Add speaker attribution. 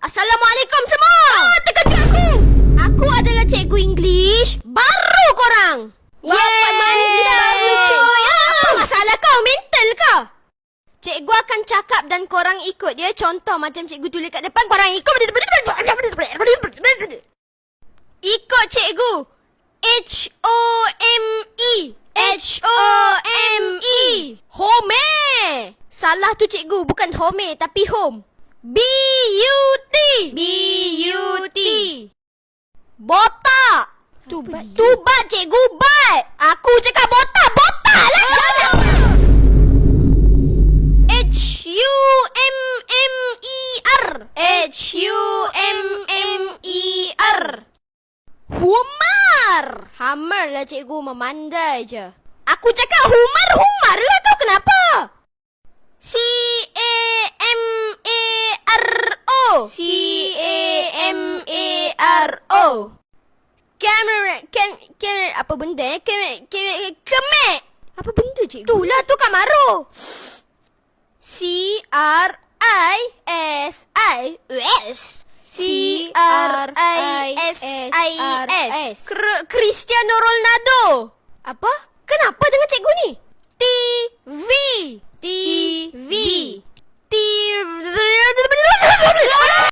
Speaker 1: Assalamualaikum semua. Terkejut aku. Aku adalah cikgu English baru korang.
Speaker 2: English baru, cuy.
Speaker 1: Apa masalah kau? Mental kau? Cikgu akan cakap dan korang ikut dia. Contoh macam cikgu tulis kat depan, korang ikut. Ikut cikgu. H-O-M-E. H-O-M-E. Home. Salah tu cikgu, bukan home tapi home. B-U-T. B-U-T. Botak. Tubat cikgu, bat. Aku cakap botak. Botak lah. H-U-M-M-E-R. H-U-M-M-E-R. Humar. Hammer lah cikgu, memandai je. Aku cakap humar, humar lah kau kenapa? C-A-M-A-R-O. C-A-M-A-R-O. Camera. Apa benda Kemek. Apa benda cikgu? Itulah tu Kamaro. C-R-I-S-I-S. C-R-I-S-I-S. Cristiano Ronaldo. Apa?